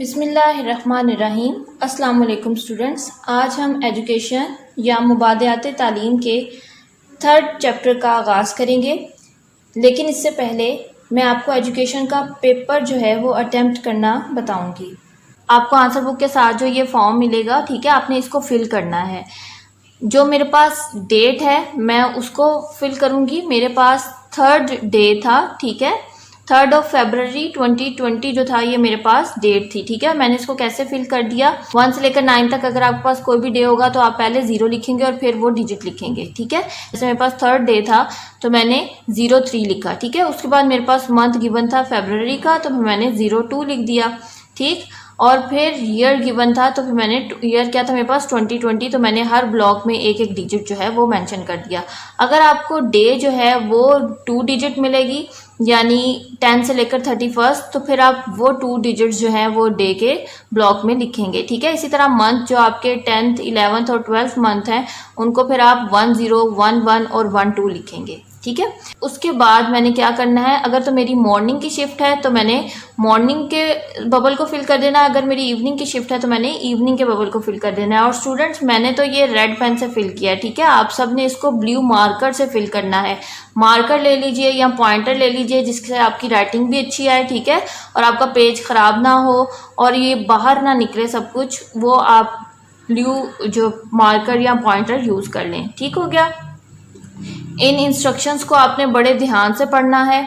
बिस्मिल्लाहिर्रहमानिर्रहीम। अस्सलाम वालेकुम स्टूडेंट्स। आज हम एजुकेशन या मुबादियात तालीम के 3rd चैप्टर का आगाज़ करेंगे, लेकिन इससे पहले मैं आपको एजुकेशन का पेपर जो है वो अटेम्प्ट करना बताऊंगी। आपको आंसर बुक के साथ जो ये फॉर्म मिलेगा, ठीक है, आपने इसको फिल करना है। जो मेरे पास डेट है मैं उसको फिल करूंगी। मेरे पास 3rd डे था, ठीक है, 3rd ऑफ February 2020 जो था ये मेरे पास डेट थी, ठीक है। मैंने इसको कैसे फिल कर दिया, 1 से लेकर 9 तक अगर आपके पास कोई भी डे होगा तो आप पहले 0 लिखेंगे और फिर वो डिजिट लिखेंगे, ठीक है। जैसे मेरे पास 3rd डे था तो मैंने 03 लिखा, ठीक है। उसके बाद मेरे पास मंथ गिवन था फरवरी का तो मैंने 02 लिख दिया, ठीक। और फिर ईयर गिवन था तो फिर मैंने ईयर क्या था मेरे पास 2020, तो मैंने हर ब्लॉक में एक एक डिजिट जो है वो मेंशन कर दिया। अगर आपको डे जो है वो 2 डिजिट मिलेगी, यानी 10 से लेकर 31, तो फिर आप वो 2 डिजिट्स जो हैं वो डे के ब्लॉक में लिखेंगे, ठीक है। इसी तरह मंथ जो आपके 10th 11th और 12th मंथ हैं उनको फिर आप 10 11 और 12 लिखेंगे, ठीक है। उसके बाद मैंने क्या करना है, अगर तो मेरी मॉर्निंग की शिफ्ट है तो मैंने मॉर्निंग के बबल को फिल कर देना है, अगर मेरी इवनिंग की शिफ्ट है तो मैंने इवनिंग के बबल को फिल कर देना है। और स्टूडेंट्स मैंने तो ये रेड पेन से फिल किया है, ठीक है। आप सब ने इसको ब्लू मार्कर से फिल करना है। मार्कर ले लीजिए या पॉइंटर ले लीजिए जिससे आपकी राइटिंग भी अच्छी आए, ठीक है, और आपका पेज खराब ना हो और ये बाहर ना निकले सब कुछ, वो आप ब्लू जो मार्कर या पॉइंटर यूज कर लें, ठीक हो गया। इन इंस्ट्रक्शंस को आपने बड़े ध्यान से पढ़ना है,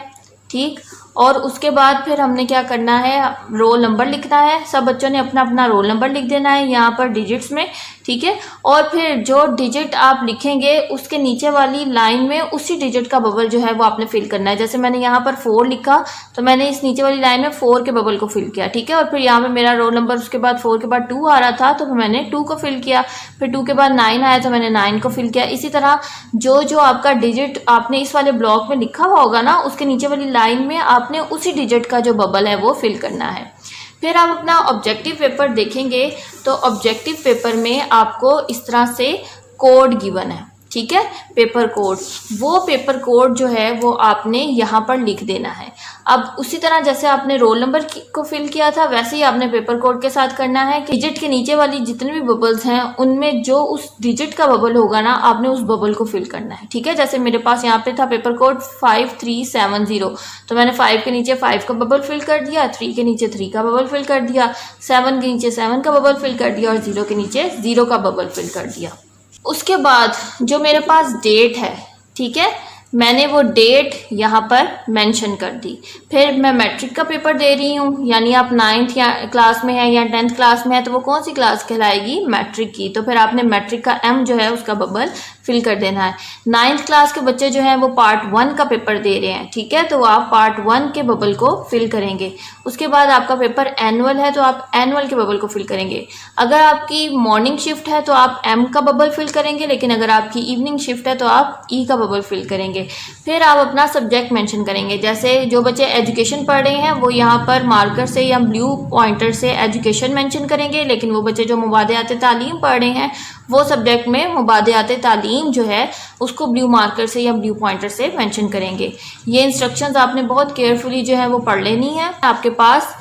ठीक। और उसके बाद फिर हमने क्या करना है, रोल नंबर लिखना है। सब बच्चों ने अपना अपना रोल नंबर लिख देना है यहाँ पर डिजिट्स में, ठीक है। और फिर जो डिजिट आप लिखेंगे उसके नीचे वाली लाइन में उसी डिजिट का बबल जो है वो आपने फिल करना है। जैसे मैंने यहाँ पर 4 लिखा तो मैंने इस नीचे वाली लाइन में 4 के बबल को फिल किया, ठीक है। और फिर यहाँ पे मेरा रोल नंबर उसके बाद 4 के बाद 2 आ रहा था तो मैंने 2 को फिल किया। फिर 2 के बाद 9 आया तो मैंने 9 को फिल किया। इसी तरह जो जो आपका डिजिट आपने इस वाले ब्लॉक में लिखा हुआ होगा ना, उसके नीचे वाली लाइन में आपने उसी डिजिट का जो बबल है वो फिल करना है। फिर आप अपना ऑब्जेक्टिव पेपर देखेंगे तो ऑब्जेक्टिव पेपर में आपको इस तरह से कोड गिवन है, ठीक है, पेपर कोड। वो पेपर कोड जो है वो आपने यहाँ पर लिख देना है। अब उसी तरह जैसे आपने रोल नंबर को फिल किया था वैसे ही आपने पेपर कोड के साथ करना है कि डिजिट के नीचे वाली जितने भी बबल्स हैं उनमें जो उस डिजिट का बबल होगा ना, आपने उस बबल को फिल करना है, ठीक है। जैसे मेरे पास यहाँ पे था पेपर कोड 5370, तो मैंने 5 के नीचे 5 का बबल फिल कर दिया, 3 के नीचे 3 का बबल फिल कर दिया, 7 के नीचे 7 का बबल फिल कर दिया और 0 के नीचे 0 का बबल फिल कर दिया। उसके बाद जो मेरे पास डेट है, ठीक है, मैंने वो डेट यहाँ पर मेंशन कर दी। फिर मैं मैट्रिक का पेपर दे रही हूँ, यानी आप 9th या क्लास में है या 10th क्लास में है तो वो कौन सी क्लास कहलाएगी, मैट्रिक की। तो फिर आपने मैट्रिक का M जो है उसका बबल फिल कर देना है। 9th क्लास के बच्चे जो हैं वो पार्ट 1 का पेपर दे रहे हैं, ठीक है, तो आप पार्ट 1 के बबल को फिल करेंगे। उसके बाद आपका पेपर एनुअल है तो आप एनुअल के बबल को फिल करेंगे। अगर आपकी मॉर्निंग शिफ्ट है तो आप M का बबल फिल करेंगे, लेकिन अगर आपकी इवनिंग शिफ्ट है तो आप E का बबल फिल करेंगे। फिर आप अपना सब्जेक्ट मेंशन करेंगे। जैसे जो बच्चे एजुकेशन पढ़ रहे हैं वो यहाँ पर मार्कर से या ब्लू पॉइंटर से एजुकेशन मेंशन करेंगे, लेकिन वो बच्चे जो मुबादियात तालीम पढ़ रहे हैं वो सब्जेक्ट में मुबादियात तालीम जो है उसको ब्लू मार्कर से या ब्लू पॉइंटर से मेंशन करेंगे। ये इंस्ट्रक्शंस आपने बहुत केयरफुली जो है वो पढ़ लेनी है। आपके पास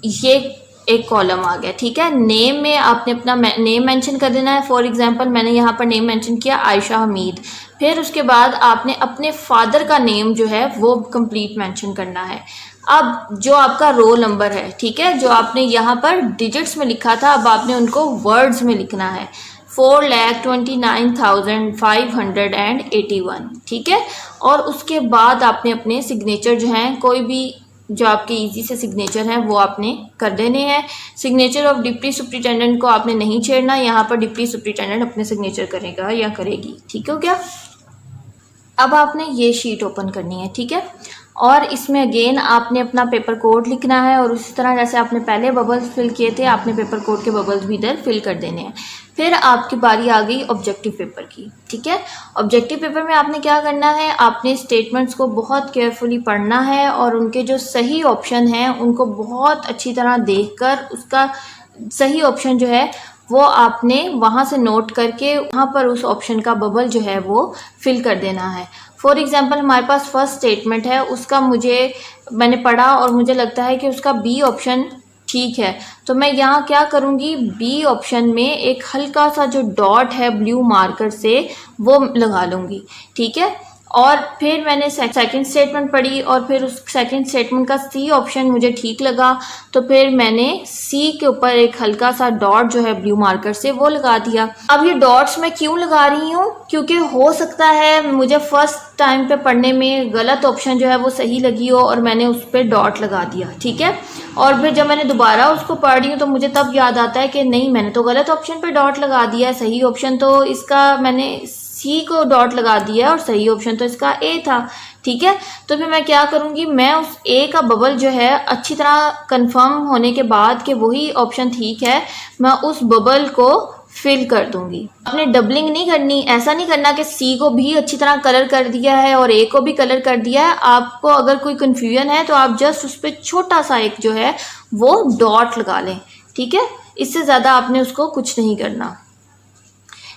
ये एक कॉलम आ गया, ठीक है। नेम में आपने अपना नेम मेंशन कर देना है। फॉर एग्जांपल मैंने यहाँ पर नेम मेंशन किया आयशा हमीद। फिर उसके बाद आपने अपने फादर का नेम जो है वो कंप्लीट मेंशन करना है। अब जो आपका रोल नंबर है, ठीक है, जो आपने यहाँ पर डिजिट्स में लिखा था अब आपने उनको वर्ड्स में लिखना है, 4,29,581, ठीक है। और उसके बाद आपने अपने सिग्नेचर जो हैं, कोई भी जो आपके इजी से सिग्नेचर हैं वो आपने कर देने हैं। सिग्नेचर ऑफ डिप्टी सुप्रिटेंडेंट को आपने नहीं छेड़ना, यहाँ पर डिप्टी सुप्रिटेंडेंट अपने सिग्नेचर करेगा या करेगी, ठीक हो गया। अब आपने ये शीट ओपन करनी है, ठीक है, और इसमें अगेन आपने अपना पेपर कोड लिखना है और उसी तरह जैसे आपने पहले बबल्स फिल किए थे आपने पेपर कोड के बबल्स भी इधर फिल कर देने हैं। फिर आपकी बारी आ गई ऑब्जेक्टिव पेपर की, ठीक है। ऑब्जेक्टिव पेपर में आपने क्या करना है, आपने स्टेटमेंट्स को बहुत केयरफुली पढ़ना है और उनके जो सही ऑप्शन हैं उनको बहुत अच्छी तरह देखकर उसका सही ऑप्शन जो है वो आपने वहाँ से नोट करके वहाँ पर उस ऑप्शन का बबल जो है वो फिल कर देना है। फॉर एग्जांपल हमारे पास फर्स्ट स्टेटमेंट है, उसका मैंने पढ़ा और मुझे लगता है कि उसका बी ऑप्शन ठीक है, तो मैं यहाँ क्या करूँगी, बी ऑप्शन में एक हल्का सा जो डॉट है ब्लू मार्कर से वो लगा लूँगी। ठीक है, और फिर मैंने सेकंड स्टेटमेंट पढ़ी और फिर उस सेकंड स्टेटमेंट का सी ऑप्शन मुझे ठीक लगा, तो फिर मैंने सी के ऊपर एक हल्का सा डॉट जो है ब्लू मार्कर से वो लगा दिया। अब ये डॉट्स मैं क्यों लगा रही हूँ, क्योंकि हो सकता है मुझे फर्स्ट टाइम पे पढ़ने में गलत ऑप्शन जो है वो सही लगी हो और मैंने उस पर डॉट लगा दिया। ठीक है, और फिर जब मैंने दोबारा उसको पढ़ रही हूँ तो मुझे तब याद आता है कि नहीं, मैंने तो गलत ऑप्शन पे डॉट लगा दिया है, सही ऑप्शन तो इसका मैंने सी को डॉट लगा दिया और सही ऑप्शन तो इसका ए था। ठीक है, तो फिर मैं क्या करूँगी, मैं उस ए का बबल जो है अच्छी तरह कंफर्म होने के बाद कि वही ऑप्शन ठीक है, मैं उस बबल को फिल कर दूंगी। आपने डबलिंग नहीं करनी, ऐसा नहीं करना कि सी को भी अच्छी तरह कलर कर दिया है और ए को भी कलर कर दिया है। आपको अगर कोई कन्फ्यूजन है तो आप जस्ट उस पर छोटा सा एक जो है वो डॉट लगा लें। ठीक है, इससे ज़्यादा आपने उसको कुछ नहीं करना।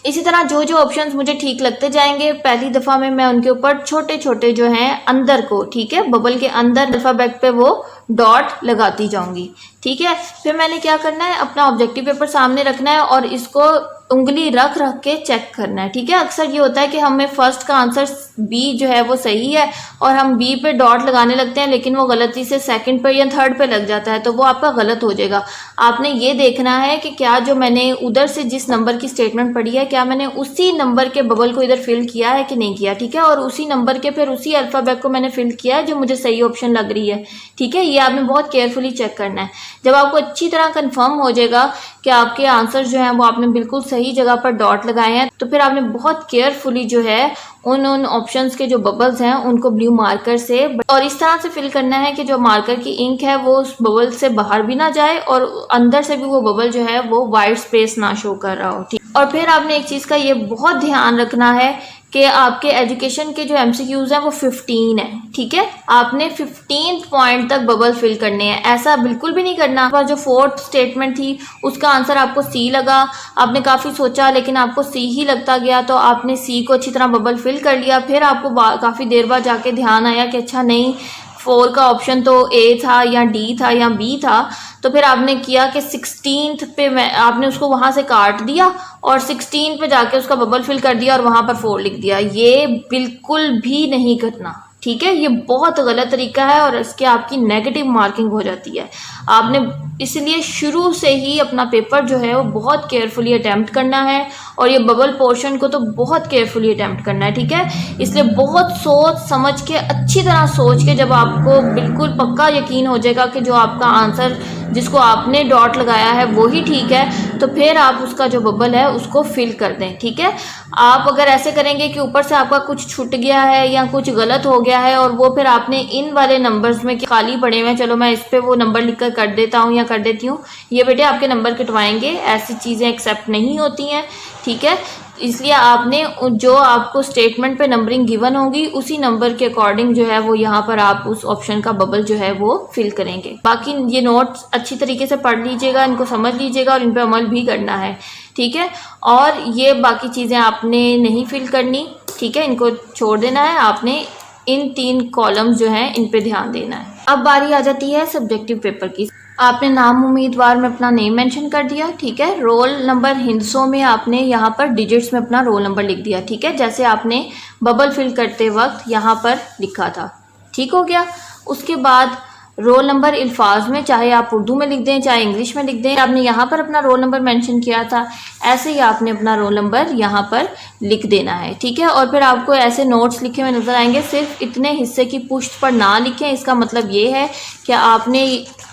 इसी तरह जो जो ऑप्शंस मुझे ठीक लगते जाएंगे, पहली दफ़ा में मैं उनके ऊपर छोटे छोटे जो हैं अंदर को, ठीक है, बबल के अंदर अल्फ़ाबेट पे वो डॉट लगाती जाऊंगी। ठीक है, फिर मैंने क्या करना है, अपना ऑब्जेक्टिव पेपर सामने रखना है और इसको उंगली रख रख के चेक करना है। ठीक है, अक्सर ये होता है कि हमें फर्स्ट का आंसर बी जो है वो सही है और हम बी पे डॉट लगाने लगते हैं, लेकिन वो गलती से सेकंड पे या थर्ड पे लग जाता है, तो वो आपका गलत हो जाएगा। आपने ये देखना है कि क्या जो मैंने उधर से जिस नंबर की स्टेटमेंट पढ़ी है, क्या मैंने उसी नंबर के बबल को इधर फिल किया है कि नहीं किया। ठीक है, और उसी नंबर के फिर उसी अल्फ़ाबेट को मैंने फिल किया है जो मुझे सही ऑप्शन लग रही है। ठीक है, ये आपने बहुत केयरफुली चेक करना है। जब आपको अच्छी तरह कंफर्म हो जाएगा कि आपके आंसर जो हैं वो आपने बिल्कुल सही जगह पर डॉट लगाए हैं, तो फिर आपने बहुत केयरफुली जो है उन ऑप्शंस के जो बबल्स हैं उनको ब्लू मार्कर से और इस तरह से फिल करना है कि जो मार्कर की इंक है वो उस बबल से बाहर भी ना जाए और अंदर से भी वो बबल जो है वो वाइट स्पेस ना शो कर रहा हो। ठीक, और फिर आपने एक चीज़ का ये बहुत ध्यान रखना है कि आपके एजुकेशन के जो MCQs हैं वो 15 है। ठीक है, आपने 15 पॉइंट तक बबल फिल करने हैं, ऐसा बिल्कुल भी नहीं करना। जो फोर्थ स्टेटमेंट थी उसका आंसर आपको सी लगा, आपने काफ़ी सोचा लेकिन आपको सी ही लगता गया, तो आपने सी को अच्छी तरह बबल फिल कर लिया। फिर आपको काफ़ी देर बाद जाके ध्यान आया कि अच्छा नहीं, 4 का ऑप्शन तो ए था या डी था या बी था, तो फिर आपने किया कि 16th पे आपने उसको वहाँ से काट दिया और 16 पे जाके उसका बबल फिल कर दिया और वहाँ पर 4 लिख दिया। ये बिल्कुल भी नहीं करना। ठीक है, ये बहुत गलत तरीका है और इसके आपकी नेगेटिव मार्किंग हो जाती है। आपने इसलिए शुरू से ही अपना पेपर जो है वो बहुत केयरफुली अटैम्प्ट करना है और ये बबल पोर्शन को तो बहुत केयरफुली अटैम्प्ट करना है। ठीक है, इसलिए बहुत सोच समझ के, अच्छी तरह सोच के, जब आपको बिल्कुल पक्का यकीन हो जाएगा कि जो आपका आंसर जिसको आपने डॉट लगाया है वो ही ठीक है, तो फिर आप उसका जो बबल है उसको फिल कर दें। ठीक है, आप अगर ऐसे करेंगे कि ऊपर से आपका कुछ छूट गया है या कुछ गलत हो गया है और वो फिर आपने इन वाले नंबर्स में खाली पड़े हुए हैं, चलो मैं इस पे वो नंबर लिखकर कर देता हूँ या कर देती हूँ, ये बेटे आपके नंबर कटवाएंगे, ऐसी चीज़ें एक्सेप्ट नहीं होती हैं। ठीक है, इसलिए आपने जो आपको स्टेटमेंट पे नंबरिंग गिवन होगी उसी नंबर के अकॉर्डिंग जो है वो यहाँ पर आप उस ऑप्शन का बबल जो है वो फिल करेंगे। बाकी ये नोट्स अच्छी तरीके से पढ़ लीजिएगा, इनको समझ लीजिएगा और इन पे अमल भी करना है। ठीक है, और ये बाकी चीज़ें आपने नहीं फिल करनी। ठीक है, इनको छोड़ देना है, आपने इन 3 कॉलम्स जो हैं इन पे ध्यान देना है। अब बारी आ जाती है सब्जेक्टिव पेपर की। आपने नाम उम्मीदवार में अपना नेम मेंशन कर दिया। ठीक है, रोल नंबर हिंसों में आपने यहाँ पर डिजिट्स में अपना रोल नंबर लिख दिया। ठीक है, जैसे आपने बबल फिल करते वक्त यहाँ पर लिखा था। ठीक हो गया। उसके बाद रोल नंबर अल्फाज में, चाहे आप उर्दू में लिख दें चाहे इंग्लिश में लिख दें, आपने यहाँ पर अपना रोल नंबर मेंशन किया था, ऐसे ही आपने अपना रोल नंबर यहाँ पर लिख देना है। ठीक है, और फिर आपको ऐसे नोट्स लिखे हुए नजर आएंगे, सिर्फ इतने हिस्से की पुष्ट पर ना लिखें। इसका मतलब ये है कि आपने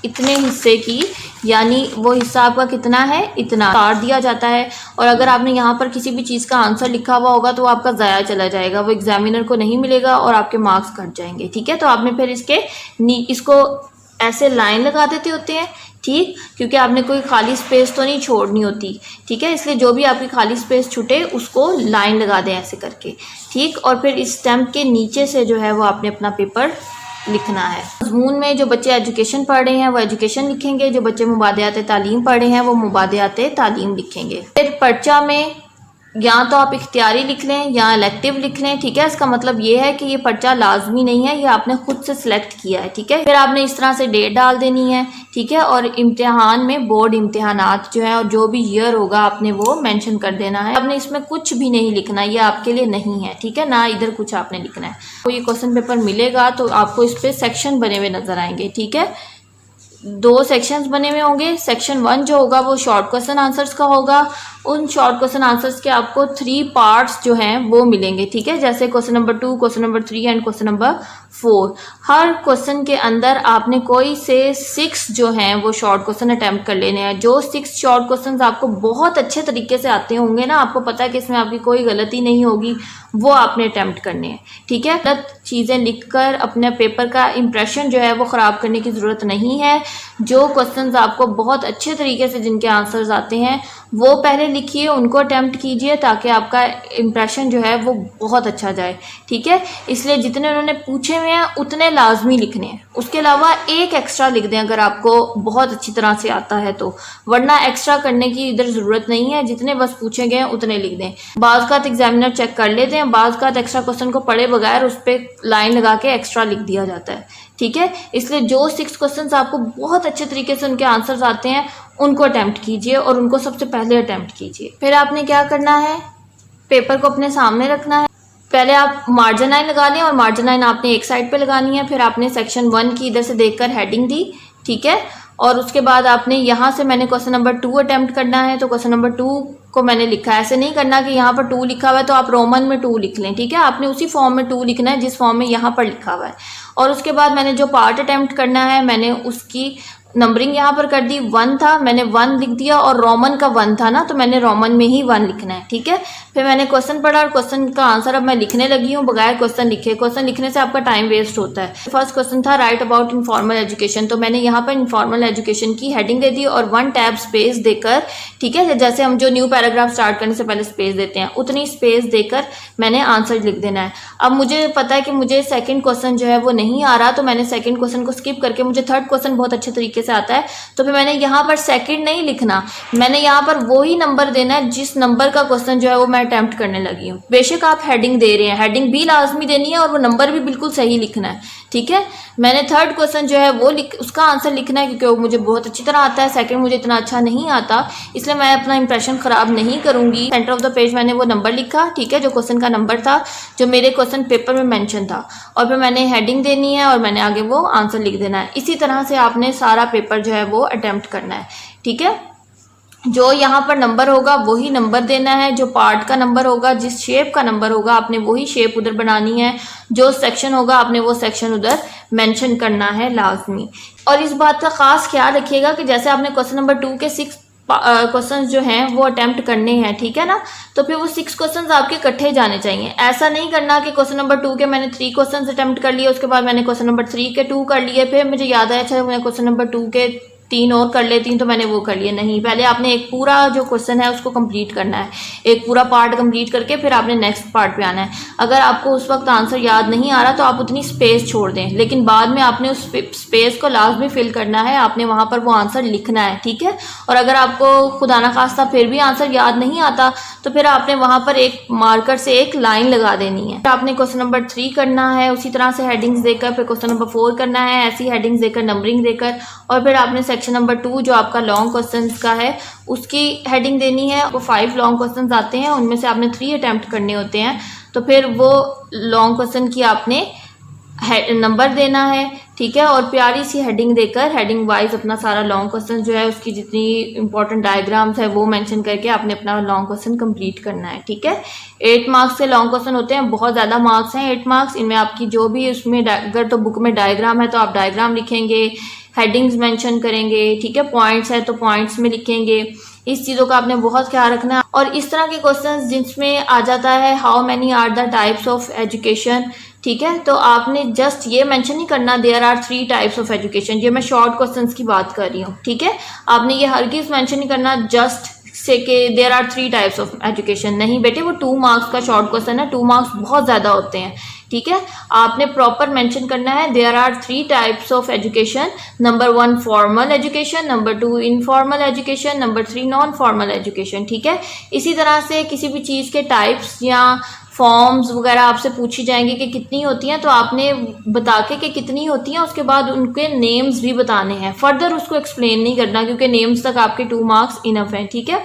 इतने हिस्से की, यानी वो हिस्सा आपका कितना है इतना काट दिया जाता है, और अगर आपने यहाँ पर किसी भी चीज़ का आंसर लिखा हुआ होगा तो वो आपका ज़ाया चला जाएगा, वो एग्जामिनर को नहीं मिलेगा और आपके मार्क्स कट जाएंगे। ठीक है, तो आपने फिर इसको ऐसे लाइन लगा देते होते हैं। ठीक, क्योंकि आपने कोई खाली स्पेस तो नहीं छोड़नी होती। ठीक है, इसलिए जो भी आपकी खाली स्पेस छूटे उसको लाइन लगा दें ऐसे करके। ठीक, और फिर इस स्टैम्प के नीचे से जो है वो आपने अपना पेपर लिखना है। मज़मून में जो बच्चे एजुकेशन पढ़ रहे हैं वो एजुकेशन लिखेंगे, जो बच्चे मुबादियात तालीम पढ़ रहे हैं वो मुबादियात तालीम लिखेंगे। फिर पर्चा में या तो आप इख्तियारी लिख लें या इलेक्टिव लिख लें, ठीक है। इसका मतलब ये है कि ये पर्चा लाजमी नहीं है, ये आपने खुद से सिलेक्ट किया है, ठीक है। फिर आपने इस तरह से डेट डाल देनी है, ठीक है। और इम्तिहान में बोर्ड इम्तिहानात जो है और जो भी ईयर होगा आपने वो मेंशन कर देना है। आपने इसमें कुछ भी नहीं लिखना, ये आपके लिए नहीं है, ठीक है ना, इधर कुछ आपने लिखना है। तो ये क्वेश्चन पेपर मिलेगा तो आपको इस पर सेक्शन बने हुए नजर आएंगे, ठीक है। 2 सेक्शंस बने हुए होंगे। सेक्शन 1 जो होगा वो शॉर्ट क्वेश्चन आंसर्स का होगा। उन शॉर्ट क्वेश्चन आंसर्स के आपको 3 पार्ट्स जो हैं वो मिलेंगे, ठीक है। जैसे question number 2, question number 3 and question number 4। Her question के अंदर आपने कोई से 6 जो हैं वो शॉर्ट क्वेश्चन अटेम्प्ट कर लेने हैं। जो 6 शॉर्ट क्वेश्चन आपको बहुत अच्छे तरीके से आते होंगे ना, आपको पता है कि इसमें आपकी कोई गलती नहीं होगी, वो आपने अटेम्प्ट करने हैं, ठीक है। गलत चीज़ें लिखकर अपने पेपर का इंप्रेशन जो है वो ख़राब करने की ज़रूरत नहीं है। जो क्वेश्चंस आपको बहुत अच्छे तरीके से जिनके आंसर्स आते हैं वो पहले लिखिए, उनको अटेम्प्ट कीजिए ताकि आपका इंप्रेशन जो है वो बहुत अच्छा जाए, ठीक है। इसलिए जितने उन्होंने पूछे हुए हैं उतने लाजमी लिखने हैं, उसके अलावा एक एक्स्ट्रा लिख दें अगर आपको बहुत अच्छी तरह से आता है तो, वरना एक्स्ट्रा करने की इधर ज़रूरत नहीं है। जितने बस पूछे गए उतने लिख दें। बाज़ का एग्जामिनर चेक कर लेते हैं, बाज़ का एक्स्ट्रा क्वेश्चन को पढ़े बगैर उस पर लाइन लगा के एक्स्ट्रा लिख दिया जाता है, ठीक है। इसलिए जो 6 क्वेश्चंस आपको बहुत अच्छे तरीके से उनके आंसर्स आते हैं उनको अटेम्प्ट कीजिए और उनको सबसे पहले अटेम्प्ट कीजिए। फिर आपने क्या करना है, पेपर को अपने सामने रखना है। पहले आप मार्जिन लाइन लगा लें और मार्जिन लाइन आपने एक साइड पे लगानी है। फिर आपने सेक्शन 1 की इधर से देखकर हेडिंग दी, ठीक है। और उसके बाद आपने यहाँ से मैंने क्वेश्चन नंबर 2 अटेम्प्ट करना है, तो क्वेश्चन नंबर 2 को मैंने लिखा है। ऐसे नहीं करना कि यहाँ पर 2 लिखा हुआ है तो आप रोमन में 2 लिख लें, ठीक है। आपने उसी फॉर्म में 2 लिखना है जिस फॉर्म में यहाँ पर लिखा हुआ है। और उसके बाद मैंने जो पार्ट अटेम्प्ट करना है मैंने उसकी नंबरिंग यहाँ पर कर दी। 1 था, मैंने 1 लिख दिया, और रोमन का 1 था ना तो मैंने रोमन में ही 1 लिखना है, ठीक है। फिर मैंने क्वेश्चन पढ़ा और क्वेश्चन का आंसर अब मैं लिखने लगी हूँ बगैर क्वेश्चन लिखे। क्वेश्चन लिखने से आपका टाइम वेस्ट होता है। फर्स्ट क्वेश्चन था राइट अबाउट इनफॉर्मल एजुकेशन, तो मैंने यहाँ पर इनफॉर्मल एजुकेशन की हेडिंग दे दी और 1 टैब स्पेस देकर, ठीक है, जैसे हम जो न्यू पैराग्राफ स्टार्ट करने से पहले स्पेस देते हैं उतनी स्पेस देकर मैंने आंसर लिख देना है। अब मुझे पता है कि मुझे सेकंड क्वेश्चन जो है वो नहीं आ रहा, तो मैंने सेकंड क्वेश्चन को स्किप करके मुझे थर्ड क्वेश्चन बहुत अच्छे तरीके से आता है, तो फिर मैंने यहाँ पर सेकंड नहीं लिखना, मैंने यहाँ पर वही नंबर देना है जिस नंबर का क्वेश्चन जो है वो मैं अटेम्प्ट करने लगी हूँ। बेशक आप हेडिंग दे रहे हैं, हेडिंग भी लाजमी देनी है और वो नंबर भी बिल्कुल सही लिखना है, ठीक है। मैंने थर्ड क्वेश्चन जो है वो उसका आंसर लिखना है क्योंकि वो मुझे बहुत अच्छी तरह आता है, सेकंड मुझे इतना अच्छा नहीं आता, इसलिए मैं अपना इंप्रेशन ख़राब नहीं करूँगी। सेंटर ऑफ द पेज मैंने वो नंबर लिखा, ठीक है, जो क्वेश्चन का नंबर था जो मेरे क्वेश्चन पेपर में मेंशन था, और फिर मैंने हेडिंग देनी है और मैंने आगे वो आंसर लिख देना है। इसी तरह से आपने सारा पेपर जो है वो अटेम्प्ट करना है, ठीक है। जो यहाँ पर नंबर होगा वही नंबर देना है, जो पार्ट का नंबर होगा, जिस शेप का नंबर होगा आपने वही शेप उधर बनानी है, जो सेक्शन होगा आपने वो सेक्शन उधर मेंशन करना है लाजमी। और इस बात का खास ख्याल रखिएगा कि जैसे आपने क्वेश्चन नंबर 2 के 6 क्वेश्चंस जो हैं वो अटेम्प्ट करने हैं, ठीक है ना, तो फिर वो 6 क्वेश्चंस आपके इकट्ठे जाने चाहिए। ऐसा नहीं करना कि क्वेश्चन नंबर 2 के मैंने 3 क्वेश्चंस अटेम्प्ट कर लिए, उसके बाद मैंने क्वेश्चन नंबर 3 के 2 कर लिए, फिर मुझे याद आया अच्छा मैं क्वेश्चन नंबर 2 के 3 और कर लेती हूँ तो मैंने वो कर लिए। नहीं, पहले आपने एक पूरा जो क्वेश्चन है उसको कंप्लीट करना है, एक पूरा पार्ट कंप्लीट करके फिर आपने नेक्स्ट पार्ट पे आना है। अगर आपको उस वक्त आंसर याद नहीं आ रहा तो आप उतनी स्पेस छोड़ दें, लेकिन बाद में आपने उस स्पेस को लाजमी फिल करना है, आपने वहाँ पर वो आंसर लिखना है, ठीक है। और अगर आपको खुदा ना खास्ता फिर भी आंसर याद नहीं आता तो फिर आपने वहाँ पर एक मार्कर से एक लाइन लगा देनी है। आपने क्वेश्चन नंबर 3 करना है उसी तरह से हेडिंग्स देकर, फिर क्वेश्चन नंबर 4 करना है ऐसी हेडिंग्स देकर, नंबरिंग देकर, और फिर आपने सेक्शन नंबर 2 जो आपका लॉन्ग क्वेश्चंस का है उसकी हेडिंग देनी है। वो 5 लॉन्ग क्वेश्चंस आते हैं, उनमें से आपने 3 अटेम्प्ट करने होते हैं, तो फिर वो लॉन्ग क्वेश्चन की आपने नंबर देना है, ठीक है। और प्यारी सी हेडिंग देकर हेडिंग वाइज अपना सारा लॉन्ग क्वेश्चन जो है उसकी जितनी इंपॉर्टेंट डायग्राम्स है वो मेंशन करके आपने अपना लॉन्ग क्वेश्चन कंप्लीट करना है, ठीक है। 8 मार्क्स के लॉन्ग क्वेश्चन होते हैं, बहुत ज़्यादा मार्क्स हैं 8 मार्क्स। इनमें आपकी जो भी उसमें अगर तो बुक में डायग्राम है तो आप डायग्राम लिखेंगे, हेडिंग्स मेंशन करेंगे, ठीक है। पॉइंट्स है तो पॉइंट्स में लिखेंगे। इस चीज़ों का आपने बहुत ख्याल रखना है। और इस तरह के क्वेश्चंस जिसमें आ जाता है how many are the types of education, ठीक है, तो आपने जस्ट ये मेंशन नहीं करना there are 3 types of education. ये मैं शॉर्ट क्वेश्चंस की बात कर रही हूँ, ठीक है। आपने ये हरगिज़ मेंशन नहीं करना जस्ट से कि there are 3 types of education, नहीं बेटे वो 2 मार्क्स का शॉर्ट क्वेश्चन है, 2 मार्क्स बहुत ज़्यादा होते हैं, ठीक है। आपने प्रॉपर मेंशन करना है there are 3 types of education, number 1 formal education, number 2 informal education, number 3 non formal education, ठीक है। इसी तरह से किसी भी चीज़ के टाइप्स या फॉर्म्स वगैरह आपसे पूछी जाएंगी कि कितनी होती हैं, तो आपने बता के कि कितनी होती हैं उसके बाद उनके नेम्स भी बताने हैं, फर्दर उसको एक्सप्लेन नहीं करना क्योंकि नेम्स तक आपके 2 मार्क्स इनफ हैं, ठीक है।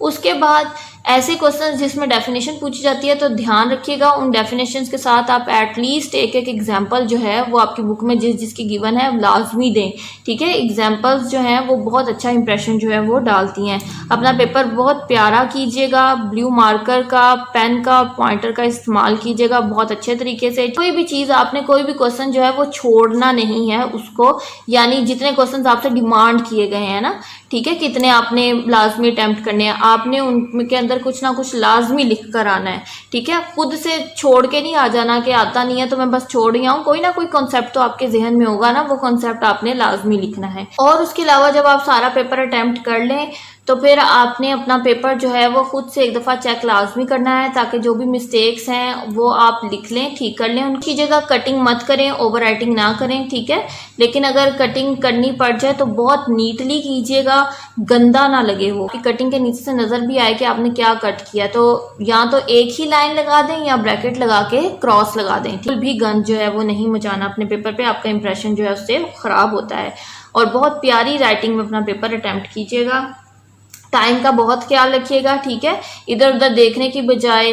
उसके बाद ऐसे क्वेश्चंस जिसमें डेफिनेशन पूछी जाती है तो ध्यान रखिएगा उन डेफिनेशंस के साथ आप एटलीस्ट एक एग्जांपल जो है वो आपकी बुक में जिसकी गिवन है लाजमी दें, ठीक है। एग्जांपल्स जो हैं वो बहुत अच्छा इंप्रेशन जो है वो डालती हैं। अपना पेपर बहुत प्यारा कीजिएगा, ब्लू मार्कर का, पेन का, पॉइंटर का इस्तेमाल कीजिएगा बहुत अच्छे तरीके से। कोई भी चीज़ आपने कोई भी क्वेश्चन जो है वो छोड़ना नहीं है उसको, यानी जितने क्वेश्चन आपसे डिमांड किए गए हैं ना, ठीक है, कितने आपने लाजमी अटैम्प्ट करने हैं, आपने उनके अंदर कुछ ना कुछ लाजमी लिख कर आना है, ठीक है। खुद से छोड़ के नहीं आ जाना कि आता नहीं है तो मैं बस छोड़ ही आऊँ, कोई ना कोई कॉन्सेप्ट तो आपके जहन में होगा ना, वो कॉन्सेप्ट आपने लाजमी लिखना है। और उसके अलावा जब आप सारा पेपर अटैम्प्ट कर लें तो फिर आपने अपना पेपर जो है वो खुद से एक दफ़ा चेक लाजमी करना है ताकि जो भी मिस्टेक्स हैं वो आप लिख लें, ठीक कर लें। उनकी जगह कटिंग मत करें, ओवर राइटिंग ना करें, ठीक है। लेकिन अगर कटिंग करनी पड़ जाए तो बहुत नीटली कीजिएगा, गंदा ना लगे वो, कि कटिंग के नीचे से नज़र भी आए कि आपने क्या कट किया। तो या तो एक ही लाइन लगा दें या ब्रैकेट लगा के क्रॉस लगा दें, ठीक भी गंद जो है वो नहीं मचाना अपने पेपर पे, आपका इंप्रेशन जो है उससे ख़राब होता है। और बहुत प्यारी राइटिंग में अपना पेपर अटैम्प्ट कीजिएगा। टाइम का बहुत ख्याल रखिएगा, ठीक है। इधर उधर देखने की बजाय,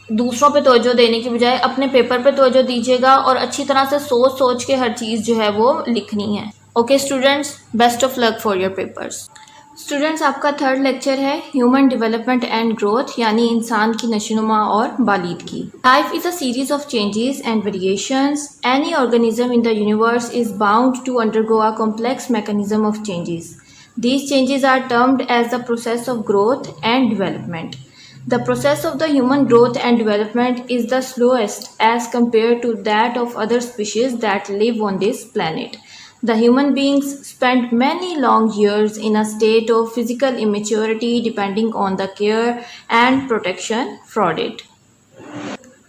दूसरों पे तवज्जो देने की बजाय अपने पेपर पे तवज्जो दीजिएगा और अच्छी तरह से सोच सोच के हर चीज़ जो है वो लिखनी है। Okay students, best of luck for your papers. Students, आपका 3rd लेक्चर है ह्यूमन डेवलपमेंट एंड ग्रोथ, यानी इंसान की नशोनुमा और बालिदगी। Life is a series of changes and variations. Any organism in the universe is bound to undergo a complex mechanism of changes. These changes are termed as the process of growth and development. The process of the human growth and development is the slowest as compared to that of other species that live on this planet. The human beings spend many long years in a state of physical immaturity depending on the care and protection afforded.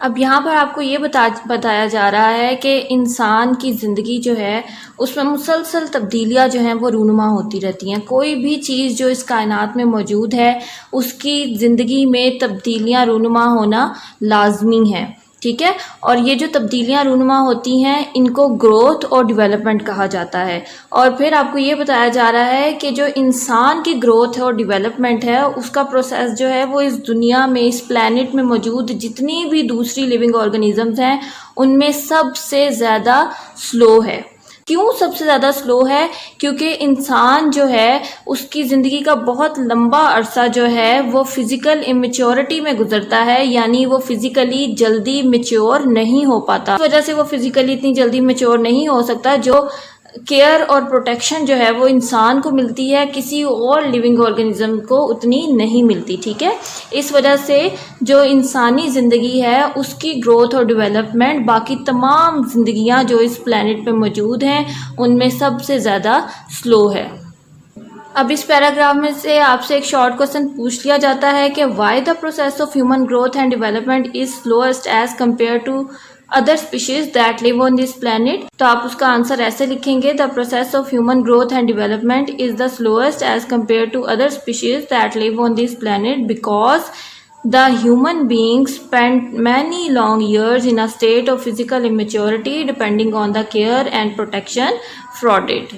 अब यहाँ पर आपको ये बताया जा रहा है कि इंसान की ज़िंदगी जो है उसमें मुसलसल तब्दीलियाँ जो हैं वो रूनुमा होती रहती हैं। कोई भी चीज़ जो इस कायनात में मौजूद है उसकी ज़िंदगी में तब्दीलियाँ रूनुमा होना लाजमी है, ठीक है। और ये जो तब्दीलियाँ रूनुमा होती हैं इनको ग्रोथ और डेवलपमेंट कहा जाता है। और फिर आपको ये बताया जा रहा है कि जो इंसान की ग्रोथ है और डेवलपमेंट है उसका प्रोसेस जो है वो इस दुनिया में, इस प्लैनेट में मौजूद जितनी भी दूसरी लिविंग ऑर्गेनिजम्स हैं उनमें सबसे ज़्यादा स्लो है। क्यों सबसे ज़्यादा स्लो है? क्योंकि इंसान जो है उसकी ज़िंदगी का बहुत लंबा अरसा जो है वो फिज़िकल इमेच्योरिटी में गुजरता है, यानी वो फिज़िकली जल्दी मेच्योर नहीं हो पाता। इस वजह से वो फिज़िकली इतनी जल्दी मेच्योर नहीं हो सकता। जो केयर और प्रोटेक्शन जो है वो इंसान को मिलती है, किसी और लिविंग ऑर्गेनिज्म को उतनी नहीं मिलती, ठीक है। इस वजह से जो इंसानी ज़िंदगी है उसकी ग्रोथ और डेवलपमेंट बाकी तमाम ज़िंदगियां जो इस प्लैनेट पे मौजूद हैं उनमें सबसे ज़्यादा स्लो है। अब इस पैराग्राफ में से आपसे एक शॉर्ट क्वेश्चन पूछ लिया जाता है कि why the process of human growth and development is slowest as compare to other species that live on this planet. तो आप उसका आंसर ऐसे लिखेंगे, the process of human growth and development is the slowest as compare to other species that live on this planet because the human beings spent many long years in a state of physical immaturity depending on the care and protection afforded.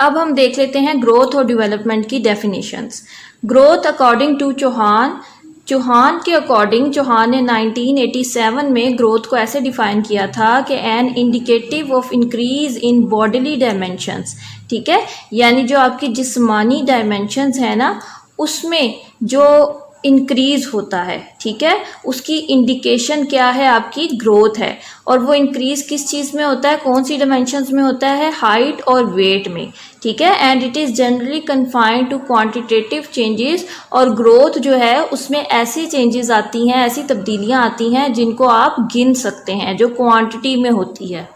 अब हम देख लेते हैं growth और development की definitions. Growth according to Chauhan के according, Chauhan ने 1987 में ग्रोथ को ऐसे डिफाइन किया था कि an indicative of increase in bodily dimensions, ठीक है, यानी जो आपकी जिस्मानी डायमेंशंस है ना उसमें जो इंक्रीज होता है, ठीक है, उसकी इंडिकेशन क्या है? आपकी ग्रोथ है। और वो इंक्रीज किस चीज़ में होता है, कौन सी डायमेंशंस में होता है? हाइट और वेट में, ठीक है। And it is generally confined to quantitative changes. और ग्रोथ जो है उसमें ऐसी चेंजेस आती हैं, ऐसी तब्दीलियां आती हैं जिनको आप गिन सकते हैं, जो क्वांटिटी में होती है।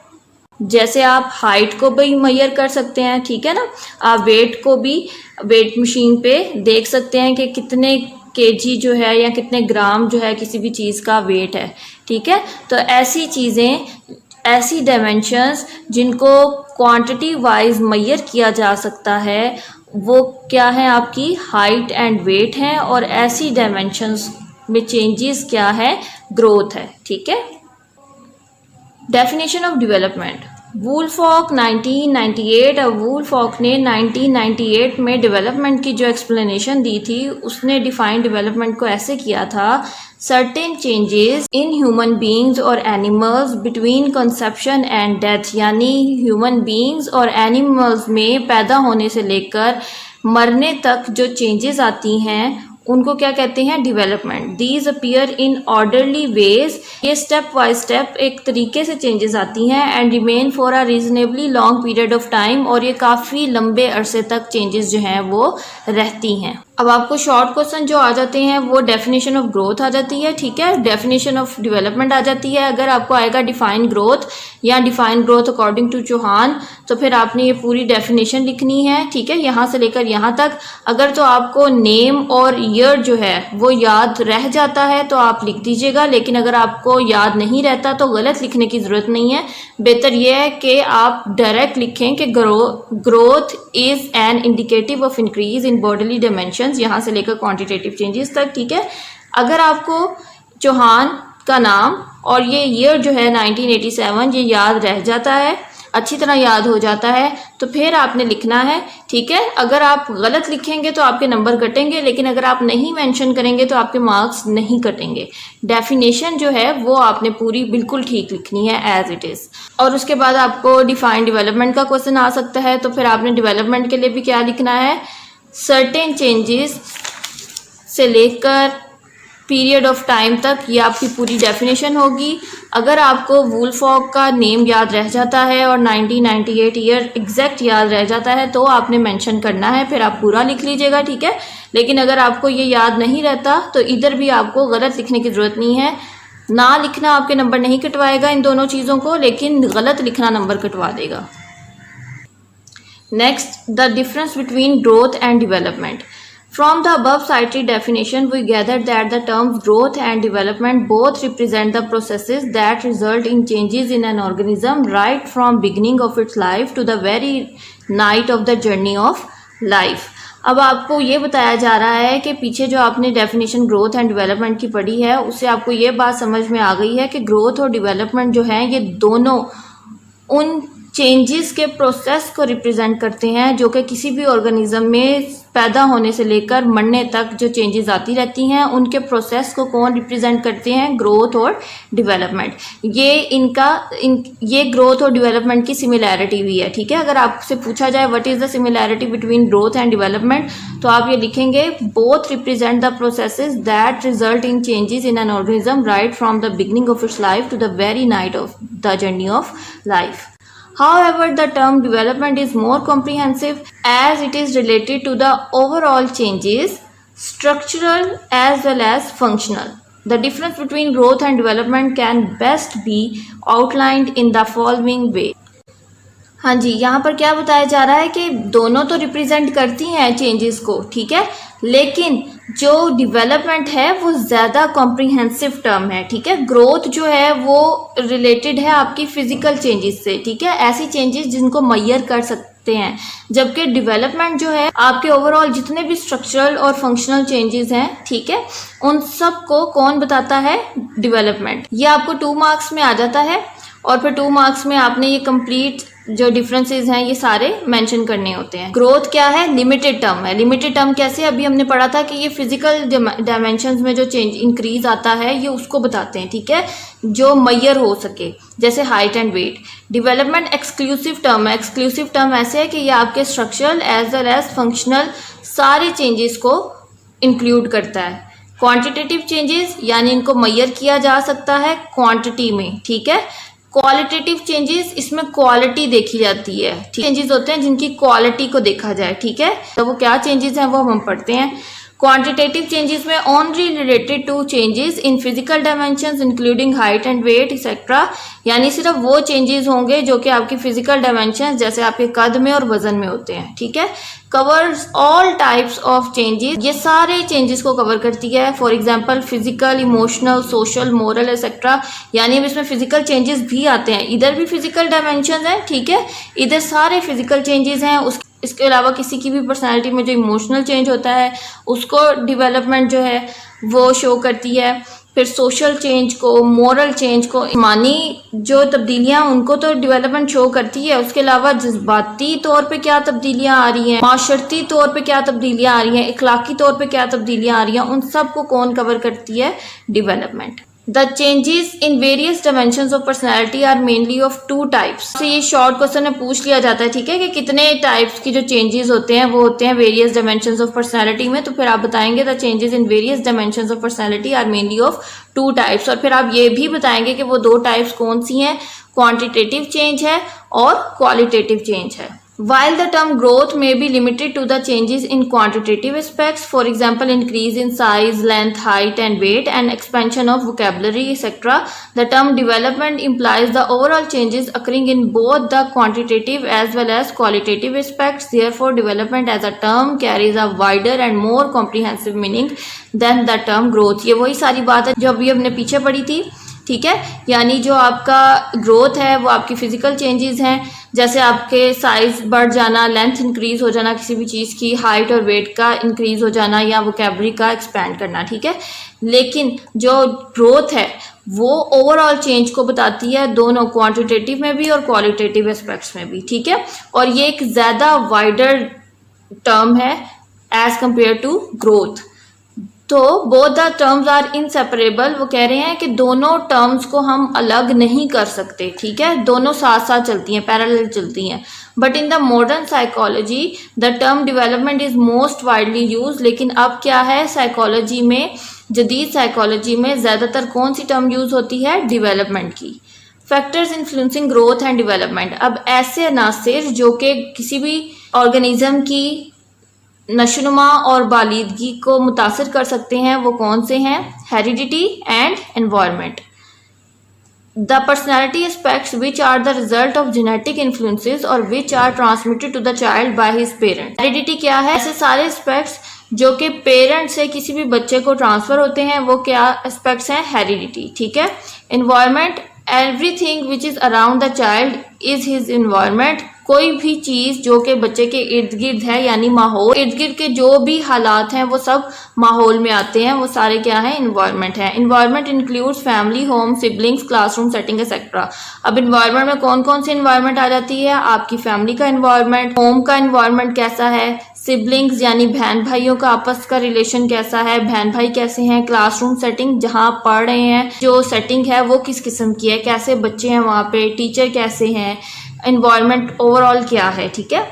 जैसे आप हाइट को भी मेजर कर सकते हैं, ठीक है ना। आप वेट को भी वेट मशीन पे देख सकते हैं कि कितने केजी जो है या कितने ग्राम जो है किसी भी चीज़ का वेट है, ठीक है। तो ऐसी चीज़ें, ऐसी डायमेंशंस जिनको क्वांटिटी वाइज मेजर किया जा सकता है वो क्या है, आपकी हाइट एंड वेट है। और ऐसी डायमेंशंस में चेंजेस क्या है, ग्रोथ है, ठीक है। डेफिनेशन ऑफ डेवलपमेंट, वुलफॉक 1998, और वुलफॉक ने 1998 में डेवलपमेंट की जो एक्सप्लेनेशन दी थी उसने डिफाइन डेवलपमेंट को ऐसे किया था, certain changes in human beings और animals between conception and death, यानी ह्यूमन बींग्स और एनिमल्स में पैदा होने से लेकर मरने तक जो चेंजेस आती हैं उनको क्या कहते हैं, development. These appear in orderly ways, ये स्टेप बाय स्टेप एक तरीके से चेंजेस आती हैं, and remain for a reasonably long period of time, और ये काफ़ी लंबे अरसे तक चेंजेस जो हैं वो रहती हैं। अब आपको शॉर्ट क्वेश्चन जो आ जाते हैं वो डेफिनेशन ऑफ ग्रोथ आ जाती है, ठीक है, डेफिनेशन ऑफ डेवलपमेंट आ जाती है। अगर आपको आएगा डिफाइन ग्रोथ या define growth according to Chauhan, तो फिर आपने ये पूरी डेफिनेशन लिखनी है, ठीक है, यहाँ से लेकर यहाँ तक। अगर तो आपको नेम और ईयर जो है वो याद रह जाता है तो आप लिख दीजिएगा, लेकिन अगर आपको याद नहीं रहता तो गलत लिखने की ज़रूरत नहीं है। बेहतर यह है कि आप डायरेक्ट लिखें कि growth is an indicative of increase in bodily dimension, यहाँ से लेकर क्वांटिटेटिव चेंजेस तक, ठीक है। अगर आपको चौहान का नाम और ये ईयर जो है 1987 ये याद रह जाता है, अच्छी तरह याद हो जाता है, तो फिर आपने लिखना है, ठीक है। अगर आप गलत लिखेंगे तो आपके नंबर कटेंगे, लेकिन अगर आप नहीं मेंशन करेंगे तो आपके मार्क्स नहीं कटेंगे। डेफिनेशन जो है वो आपने पूरी बिल्कुल ठीक लिखनी है एज इट इज़। और उसके बाद आपको डिफाइन डेवलपमेंट का क्वेश्चन आ सकता है, तो फिर आपने डेवलपमेंट के लिए भी क्या लिखना है, सर्टेन चेंजेस से लेकर पीरियड ऑफ टाइम तक, ये आपकी पूरी डेफिनेशन होगी। अगर आपको वुलफॉक का नेम याद रह जाता है और 1998 ईयर एग्जैक्ट याद रह जाता है तो आपने मेंशन करना है, फिर आप पूरा लिख लीजिएगा, ठीक है। लेकिन अगर आपको ये याद नहीं रहता तो इधर भी आपको गलत लिखने की ज़रूरत नहीं है। ना लिखना आपके नंबर नहीं कटवाएगा इन दोनों चीज़ों को, लेकिन गलत लिखना नंबर कटवा देगा। Next, the difference between growth and development. From the above cited definition, we gathered that the terms growth and development both represent the processes that result in changes in an organism right from beginning of its life to the very night of the journey of life. अब आपको ये बताया जा रहा है कि पीछे जो आपने डेफिनेशन ग्रोथ एंड डेवलपमेंट की पढ़ी है उससे आपको ये बात समझ में आ गई है कि ग्रोथ और डेवलपमेंट जो है ये दोनों उन चेंजेस के प्रोसेस को रिप्रेजेंट करते हैं जो कि किसी भी ऑर्गेनिज्म में पैदा होने से लेकर मरने तक जो चेंजेस आती रहती हैं उनके प्रोसेस को कौन रिप्रेजेंट करते हैं, ग्रोथ और डेवलपमेंट। ये ग्रोथ और डेवलपमेंट की सिमिलैरिटी भी है, ठीक है। अगर आपसे पूछा जाए what is the similarity between growth and development, तो आप ये लिखेंगे both represent the processes that result in changes in an organism right from the beginning of its life to the very night of the journey of life. However, the term development is more comprehensive as it is related to the overall changes, structural as well as functional. The difference between growth and development can best be outlined in the following way. हाँ जी, यहाँ पर क्या बताया जा रहा है कि दोनों तो रिप्रेजेंट करती हैं चेंजेस को, ठीक है, लेकिन जो डेवलपमेंट है वो ज़्यादा कॉम्प्रिहेंसिव टर्म है, ठीक है। ग्रोथ जो है वो रिलेटेड है आपकी फिजिकल चेंजेस से, ठीक है, ऐसी चेंजेस जिनको मेजर कर सकते हैं, जबकि डेवलपमेंट जो है आपके ओवरऑल जितने भी स्ट्रक्चरल और फंक्शनल चेंजेस हैं, ठीक है, उन सब को कौन बताता है, डेवलपमेंट। ये आपको 2 मार्क्स में आ जाता है और फिर 2 मार्क्स में आपने ये कंप्लीट जो डिफरेंसेस हैं ये सारे मेंशन करने होते हैं। ग्रोथ क्या है, लिमिटेड टर्म है। लिमिटेड टर्म कैसे, अभी हमने पढ़ा था कि ये फिजिकल डायमेंशंस में जो चेंज इंक्रीज आता है ये उसको बताते हैं, ठीक है, जो मेजर हो सके, जैसे height and weight. Development exclusive term है। एक्सक्लूसिव टर्म ऐसे है कि ये आपके structural as well as functional सारे चेंजेस को इंक्लूड करता है। क्वांटिटेटिव चेंजेस यानी इनको मेजर किया जा सकता है क्वांटिटी में, ठीक है। क्वालिटेटिव चेंजेस, इसमें क्वालिटी देखी जाती है, ठीक है। चेंजेस होते हैं जिनकी क्वालिटी को देखा जाए, ठीक है, तो वो क्या चेंजेस हैं वो हम पढ़ते हैं। क्वांटिटेटिव चेंजेस में only related to changes in physical dimensions including height and weight etcetera, यानी सिर्फ वो चेंजेस होंगे जो कि आपकी फिजिकल डायमेंशंस जैसे आपके कद में और वजन में होते हैं, ठीक है। Covers all types of changes, ये सारे चेंजेस को कवर करती है। For example physical, emotional, social, moral etcetera, यानी अब इसमें फिजिकल चेंजेस भी आते हैं, इधर भी फिजिकल डायमेंशंस हैं, ठीक है, इधर सारे फिजिकल चेंजेस हैं। इसके अलावा किसी की भी पर्सनालिटी में जो इमोशनल चेंज होता है उसको डेवलपमेंट जो है वो शो करती है। फिर सोशल चेंज को, मोरल चेंज को, ईमानी जो तब्दीलियां उनको तो डेवलपमेंट शो करती है। उसके अलावा जज्बाती तौर पे क्या तब्दीलियां आ रही हैं, माशरती तौर पे क्या तब्दीलियां आ रही हैं, इखलाकी तौर पे क्या तब्दीलियां आ रही हैं, उन सब को कौन कवर करती है? Development. The changes in various dimensions of personality are mainly of two types। तो ये शॉर्ट क्वेश्चन में पूछ लिया जाता है, ठीक है, कि कितने टाइप्स की जो चेंजेस होते हैं वो होते हैं वेरियस डायमेंशंस ऑफ पर्सनालिटी में। तो फिर आप बताएंगे the changes in various dimensions of personality are mainly of two types. और फिर आप ये भी बताएंगे कि वो दो टाइप्स कौन सी हैं, क्वांटिटेटिव चेंज है और क्वालिटेटिव चेंज है। While the term growth may be limited to the changes in quantitative aspects, for example, increase in size, length, height, and weight, and expansion of vocabulary, etc., the term development implies the overall changes occurring in both the quantitative as well as qualitative aspects. Therefore, development as a term carries a wider and more comprehensive meaning than the term growth. ये वही सारी बात है जो अभी हमने पीछे पढ़ी थी, ठीक है। यानी जो आपका ग्रोथ है वो आपकी फिजिकल चेंजेस हैं, जैसे आपके साइज बढ़ जाना, लेंथ इंक्रीज हो जाना किसी भी चीज़ की, हाइट और वेट का इंक्रीज हो जाना, या वोकैबुलरी का एक्सपैंड करना, ठीक है। लेकिन जो ग्रोथ है वो ओवरऑल चेंज को बताती है, दोनों क्वांटिटेटिव में भी और क्वालिटेटिव एस्पेक्ट्स में भी, ठीक है। और ये एक ज़्यादा वाइडर टर्म है एज कंपेयर टू ग्रोथ। तो both the terms are inseparable, वो कह रहे हैं कि दोनों टर्म्स को हम अलग नहीं कर सकते, ठीक है, दोनों साथ साथ चलती हैं, पैरेलल चलती हैं। But in the modern psychology the term development is most widely use. लेकिन अब क्या है, साइकोलॉजी में, जदीद साइकोलॉजी में ज़्यादातर कौन सी टर्म यूज होती है? डेवलपमेंट की। Factors influencing growth and development, अब ऐसे अनासिर जो कि किसी भी ऑर्गेनिज्म की नशोनुमा और बालिदगी को मुतासिर कर सकते हैं, वो कौन से हैं? Heredity and environment. The personality aspects which are the result of genetic influences और which are transmitted to the child by his parent. Heredity क्या है? ऐसे सारे एस्पेक्ट्स जो कि पेरेंट से किसी भी बच्चे को ट्रांसफर होते हैं, वो क्या एस्पेक्ट्स हैं? हेरिडिटी, ठीक है। Environment, everything which is around the child is his environment, कोई भी चीज़ जो कि बच्चे के इर्द गिर्द है, यानी माहौल, इर्द गिर्द के जो भी हालात हैं वो सब माहौल में आते हैं, वो सारे क्या हैं? इन्वायरमेंट है। Environment includes family, home, siblings, classroom setting etcetera. अब इन्वायरमेंट में कौन कौन सी इन्वायरमेंट आ जाती है? आपकी फैमिली का इन्वायरमेंट, होम का इन्वायरमेंट कैसा है, सिबलिंग्स यानी बहन भाइयों का आपस का रिलेशन कैसा है, बहन भाई कैसे हैं, क्लासरूम सेटिंग जहाँ आप पढ़ रहे हैं जो सेटिंग है वो किस किस्म की है, कैसे बच्चे हैं वहाँ पे, टीचर कैसे हैं, एनवायरनमेंट ओवरऑल क्या है, ठीक है।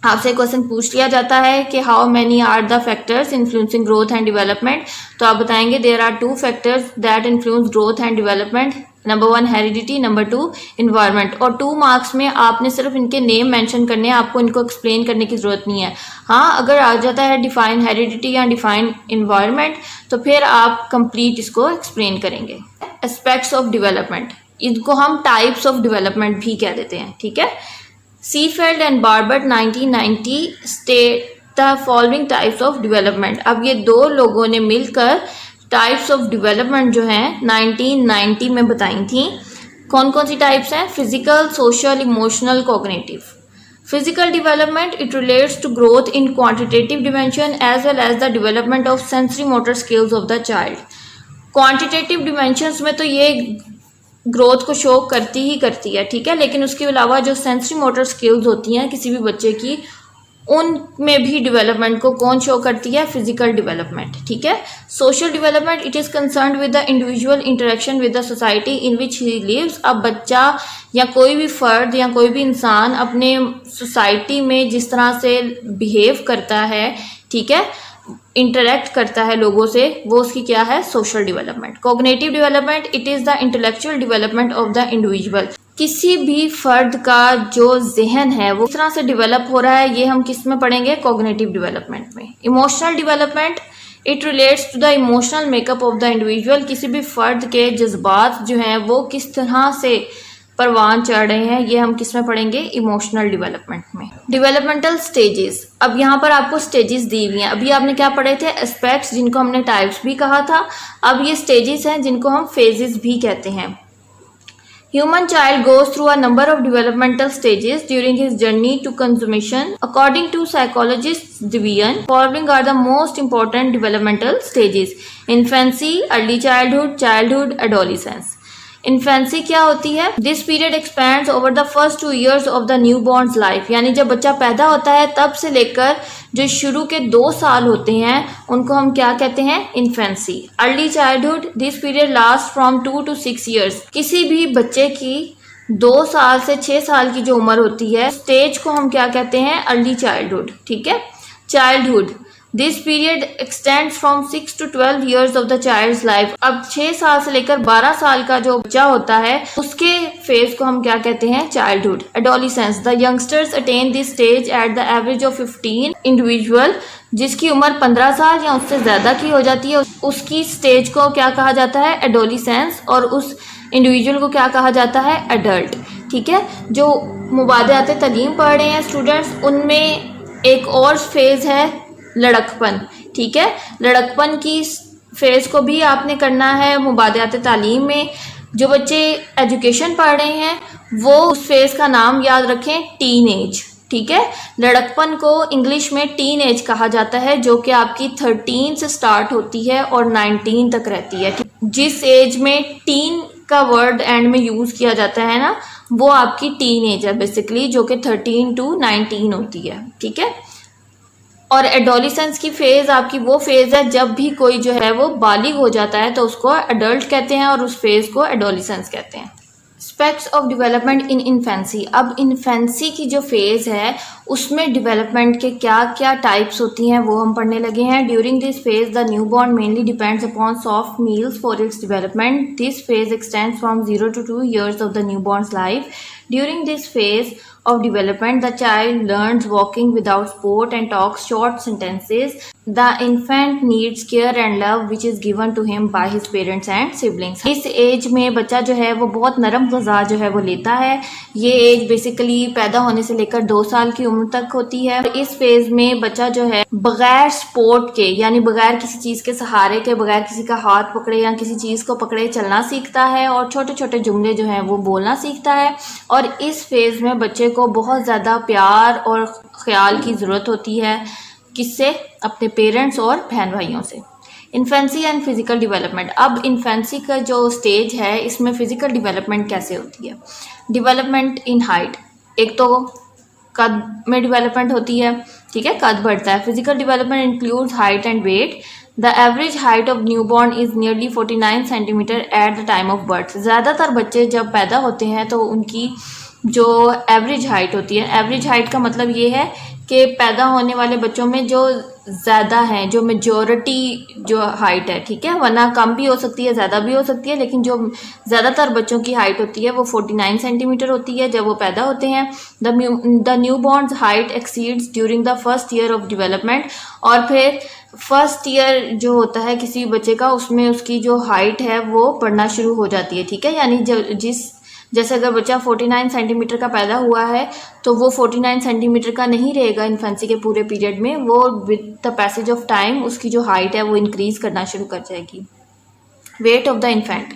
आपसे क्वेश्चन पूछ लिया जाता है कि how many are the factors influencing growth and development, तो आप बताएंगे there are two factors that influence growth and development. Number 1 heredity, number 2 environment. और 2 मार्क्स में आपने सिर्फ इनके नेम मेंशन करने हैं, आपको इनको एक्सप्लेन करने की ज़रूरत नहीं है। हाँ, अगर आ जाता है डिफाइन हेरिडिटी या डिफाइन इन्वायरमेंट तो फिर आप कंप्लीट इसको एक्सप्लेन करेंगे। एस्पेक्ट्स ऑफ डेवलपमेंट, इनको हम टाइप्स ऑफ डेवलपमेंट भी कह देते हैं, ठीक है। Seefeldt and Barbour 1990 state the following types of development. अब ये दो लोगों ने मिलकर टाइप्स ऑफ डेवलपमेंट जो हैं 1990 में बताई थी। कौन कौन सी टाइप्स हैं? Physical, social, emotional, cognitive. Physical development, it relates to growth in quantitative dimension as well as the development of sensory motor skills of the child. Quantitative dimensions में तो ये ग्रोथ को शो करती ही करती है, ठीक है, लेकिन उसके अलावा जो सेंसरी मोटर स्किल्स होती हैं किसी भी बच्चे की, उनमें भी डेवलपमेंट को कौन शो करती है? फिजिकल डेवलपमेंट, ठीक है। Social development, it is concerned with the individual interaction with the society in which he lives. अब बच्चा या कोई भी फर्द या कोई भी इंसान अपने सोसाइटी में जिस तरह से बिहेव करता है, ठीक है, इंटरेक्ट करता है लोगों से, वो उसकी क्या है? Social development. Cognitive development, it is the intellectual development of the individual. किसी भी फर्द का जो जहन है वो किस तरह से डेवलप हो रहा है, ये हम किस में पढ़ेंगे, कॉग्निटिव डेवलपमेंट में। Emotional development, it relates to the emotional makeup of the individual. किसी भी फर्द के जज्बात जो हैं वो किस तरह से परवान चढ़ रहे हैं, ये हम किस में पढ़ेंगे, इमोशनल डेवलपमेंट में। डेवलपमेंटल स्टेजेस, अब यहाँ पर आपको स्टेजेस दी हुई हैं। अभी आपने क्या पढ़े थे, एस्पेक्ट्स, जिनको हमने टाइप्स भी कहा था। अब ये स्टेजेस हैं जिनको हम फेजेस भी कहते हैं। Human child goes through a number of developmental stages during his journey to consummation. According to psychologists Devian, following are the most important developmental stages: infancy, early childhood, childhood, adolescence. Infancy क्या होती है, this period expends over the first 2 years of the new borns life, यानी जब बच्चा पैदा होता है तब से लेकर जो शुरू के 2 साल होते हैं उनको हम क्या कहते हैं, infancy. Early childhood, this period last from 2 to 6 years। किसी भी बच्चे की 2 साल से 6 साल की जो उम्र होती है, स्टेज को हम क्या कहते हैं, अर्ली चाइल्डहुड, ठीक है। Childhood, this period extends from 6 to 12 years of the child's life. अब 6 साल से लेकर 12 साल का जो बच्चा होता है उसके फेज को हम क्या कहते हैं, childhood. Adolescence, the youngsters attain this stage at the average of 15 individual, जिसकी उम्र 15 साल या उससे ज्यादा की हो जाती है, उसकी स्टेज को क्या कहा जाता है, एडोलिसेंस, और उस इंडिविजुअल को क्या कहा जाता है, एडल्ट, ठीक है। जो मुबादियात तालीम पढ़ रहे हैं स्टूडेंट्स, उनमें एक और फेज है लड़कपन, ठीक है। लड़कपन की फेज को भी आपने करना है मुबादियात तालीम में। जो बच्चे एजुकेशन पढ़ रहे हैं वो उस फेज का नाम याद रखें, टीन एज, ठीक है। लड़कपन को इंग्लिश में टीन एज कहा जाता है, जो कि आपकी 13 से स्टार्ट होती है और 19 तक रहती है। जिस एज में टीन का वर्ड एंड में यूज किया जाता है ना, वो आपकी टीन एज है बेसिकली, जो कि 13 to 19 होती है, ठीक है। और एडोलिसेंस की फेज आपकी वो फेज है जब भी कोई जो है वो बालिग हो जाता है तो उसको एडल्ट कहते हैं और उस फेज को एडोलिसेंस कहते हैं। Aspects of development in infancy, अब इन्फेंसी की जो फेज है उसमें डेवलपमेंट के क्या क्या टाइप्स होती हैं वो हम पढ़ने लगे हैं। During this phase the newborn mainly depends upon soft meals for its development. This phase extends from 0 to 2 years of the newborn's life. During this phase of development, the child learns walking without support and talks short sentences. The infant needs care and love which is given to him by his parents and siblings. इस as में बच्चा जो है वो बहुत नरम ग़िज़ा जो है वो लेता है। ये एज बेसिकली पैदा होने से लेकर 2 साल की उम्र तक होती है। इस फेज में बच्चा जो है बगैर सपोर्ट के, यानी बगैर किसी चीज़ के सहारे के, बगैर किसी का हाथ पकड़े या किसी चीज़ को पकड़े चलना सीखता है और छोटे छोटे जुमले जो हैं वो बोलना सीखता है। और इस फेज में बच्चे को बहुत ज़्यादा प्यार और ख्याल की ज़रूरत होती है, किससे, अपने पेरेंट्स और बहन भाइयों से। इन्फेंसी एंड फिज़िकल डेवलपमेंट, अब इन्फेंसी का जो स्टेज है इसमें फ़िज़िकल डेवलपमेंट कैसे होती है। डेवलपमेंट इन हाइट, एक तो कद में डेवलपमेंट होती है, ठीक है, कद बढ़ता है। Physical development includes height and weight. The average height of newborn is nearly 49 centimetre at the time of birth. ज़्यादातर बच्चे जब पैदा होते हैं तो उनकी जो एवरेज हाइट होती है, एवरेज हाइट का मतलब ये है कि पैदा होने वाले बच्चों में जो ज़्यादा हैं, जो मेजॉरिटी जो हाइट है, ठीक है, वरना कम भी हो सकती है, ज़्यादा भी हो सकती है, लेकिन जो ज़्यादातर बच्चों की हाइट होती है वो 49 सेंटीमीटर होती है जब वो पैदा होते हैं। The new borns height exceeds during the first year of development, और फिर फर्स्ट ईयर जो होता है किसी बच्चे का उसमें उसकी जो हाइट है वो बढ़ना शुरू हो जाती है, ठीक है। यानी जैसे अगर बच्चा 49 सेंटीमीटर का पैदा हुआ है तो वो 49 सेंटीमीटर का नहीं रहेगा इन्फेंसी के पूरे पीरियड में, वो with the passage of time उसकी जो हाइट है वो इंक्रीज करना शुरू कर जाएगी। Weight of the infant,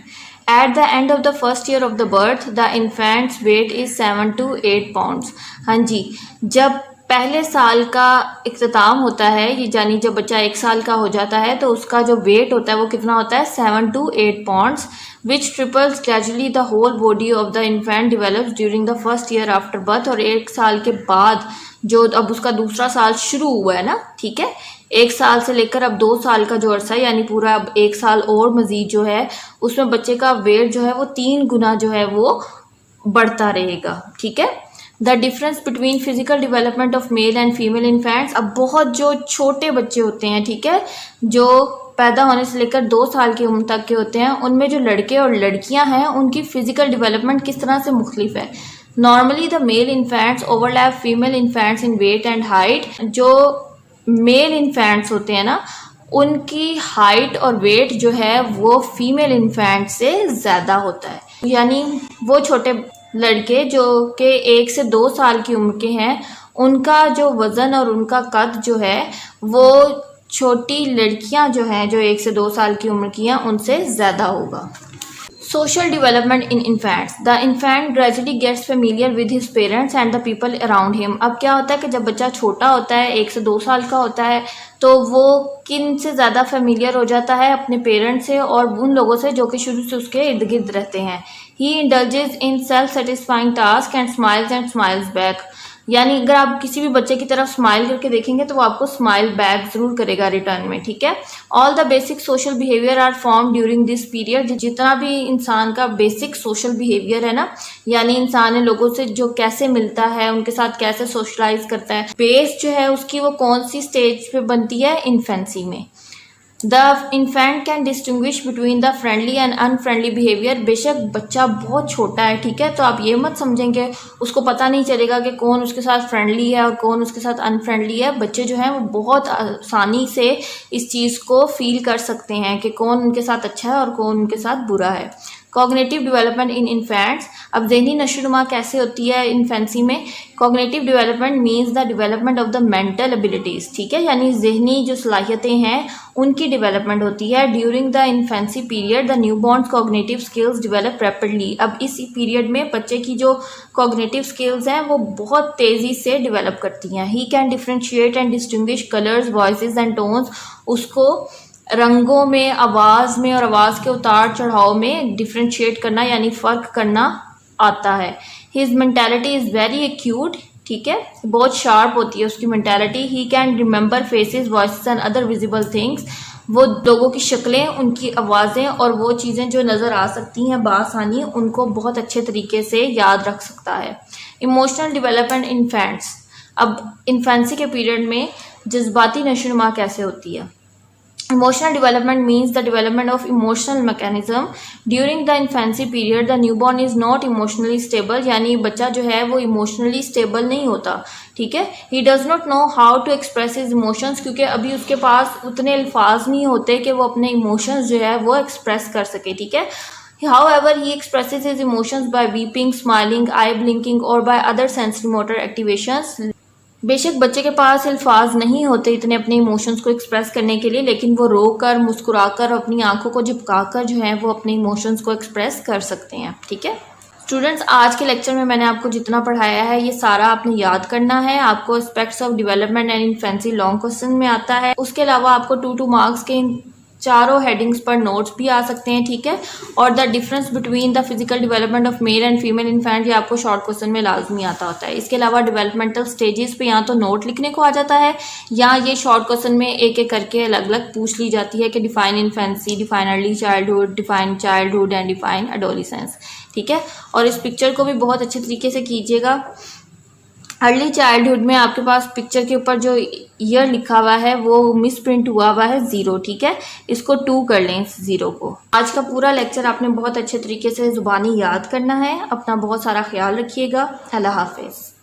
at the end of the first year of the birth the infant's weight is 7 to 8 pounds। हाँ जी, जब पहले साल का इख्तिताम होता है, ये यानी जब बच्चा 1 साल का हो जाता है तो उसका जो वेट होता है वो कितना होता है, 7 to 8 pounds, which triples gradually the whole body of the infant develops during the first year after birth। और 1 साल के बाद जो अब उसका दूसरा साल शुरू हुआ है ना, ठीक है, 1 साल से लेकर अब 2 साल का जो अरसा है, यानी पूरा अब 1 साल और मजीद जो है उसमें बच्चे का वेट जो है वो 3 गुना जो है वो बढ़ता रहेगा, ठीक है। The difference between physical development of male and female infants. अब बहुत जो छोटे बच्चे होते हैं, ठीक है, जो पैदा होने से लेकर 2 साल की उम्र तक के होते हैं, उनमें जो लड़के और लड़कियां हैं उनकी फिजिकल डेवलपमेंट किस तरह से मुख्तलिफ है। Normally the male infants overlap female infants in weight and height. जो मेल इन्फेंट्स होते हैं ना, उनकी हाइट और वेट जो है वो फीमेल इन्फेंट से ज़्यादा होता है। यानी वो छोटे लड़के जो कि 1 से 2 साल की उम्र के हैं, उनका जो वज़न और उनका कद जो है वो छोटी लड़कियां जो हैं जो 1 से 2 साल की उम्र की हैं उनसे ज़्यादा होगा। Social development in infants. The infant gradually gets familiar with his parents and the people around him. अब क्या होता है कि जब बच्चा छोटा होता है, 1 से 2 साल का होता है, तो वो किन से ज़्यादा फेमिलियर हो जाता है? अपने पेरेंट्स से और उन लोगों से जो कि शुरू से उसके इर्द गिर्द रहते हैं। He indulges in self-satisfying tasks and smiles back. यानी अगर आप किसी भी बच्चे की तरफ स्माइल करके देखेंगे तो वो आपको स्माइल बैक जरूर करेगा रिटर्न में, ठीक है। All the basic social behaviour are form during this period. जितना भी इंसान का बेसिक सोशल बिहेवियर है ना, यानी इंसान लोगों से जो कैसे मिलता है, उनके साथ कैसे सोशलाइज करता है, बेस जो है उसकी वो कौन सी स्टेज पे बनती है? इन्फेंसी में। The infant can distinguish between the friendly and unfriendly behaviour. बेशक बच्चा बहुत छोटा है, ठीक है, तो आप ये मत समझेंगे उसको पता नहीं चलेगा कि कौन उसके साथ फ्रेंडली है और कौन उसके साथ अनफ्रेंडली है। बच्चे जो हैं वो बहुत आसानी से इस चीज़ को फील कर सकते हैं कि कौन उनके साथ अच्छा है और कौन उनके साथ बुरा है। Cognitive development in infants. अब ज़हनी नशोनुमा कैसे होती है इन्फेंसी में? Cognitive development means the development of the mental abilities, ठीक है, यानी जहनी जो सलाहियतें हैं उनकी डेवलपमेंट होती है। During the infancy period the newborn's cognitive skills develop rapidly. अब इस पीरियड में बच्चे की जो कॉग्निटिव स्किल्स हैं वो बहुत तेज़ी से डेवलप करती हैं। He can differentiate and distinguish colours, voices and tones. उसको रंगों में, आवाज़ में और आवाज़ के उतार चढ़ाव में डिफ्रेंशिएट करना यानी फ़र्क करना आता है। His mentality is very acute, ठीक है, बहुत शार्प होती है उसकी mentality. He can remember faces, voices and other visible things. वो लोगों की शक्लें, उनकी आवाज़ें और वो चीज़ें जो नज़र आ सकती हैं बआसानी, उनको बहुत अच्छे तरीके से याद रख सकता है। Emotional development infants. अब इन्फेंसी के पीरियड में जज्बाती नशोनुमा कैसे होती है? Emotional development means the development of emotional mechanism. During the infancy period, the newborn is not emotionally stable. यानी बच्चा जो है वो emotionally stable नहीं होता, ठीक है। He does not know how to express his emotions, क्योंकि अभी उसके पास उतने अल्फाज नहीं होते कि वो अपने emotions जो है वो express कर सके, ठीक है। However, he expresses his emotions by weeping, smiling, eye blinking or by other sensory motor activations. बेशक बच्चे के पास अल्फाज नहीं होते इतने अपने इमोशंस को एक्सप्रेस करने के लिए, लेकिन वो रोकर, मुस्कुराकर, अपनी आंखों को झपकाकर जो है वो अपने इमोशंस को एक्सप्रेस कर सकते हैं, ठीक है। स्टूडेंट्स, आज के लेक्चर में मैंने आपको जितना पढ़ाया है ये सारा आपने याद करना है। आपको aspects of development and infancy long question में आता है। उसके अलावा आपको 2 मार्क्स के चारों हेडिंग्स पर नोट्स भी आ सकते हैं, ठीक है। और the difference between the physical development of male and female infant, ये आपको शॉर्ट क्वेश्चन में लाजमी आता होता है। इसके अलावा डेवलपमेंटल स्टेजेस पे या तो नोट लिखने को आ जाता है या ये शॉर्ट क्वेश्चन में एक एक करके अलग अलग पूछ ली जाती है कि define infancy, define early childhood, define childhood and define adolescence, ठीक है। और इस पिक्चर को भी बहुत अच्छे तरीके से कीजिएगा। अर्ली चाइल्डहुड में आपके पास पिक्चर के ऊपर जो ईयर लिखा हुआ है वो मिस प्रिंट हुआ है 0, ठीक है, इसको 2 कर लें इस 0 को। आज का पूरा लेक्चर आपने बहुत अच्छे तरीके से जुबानी याद करना है। अपना बहुत सारा ख्याल रखिएगा। अल्लाह हाफिज़।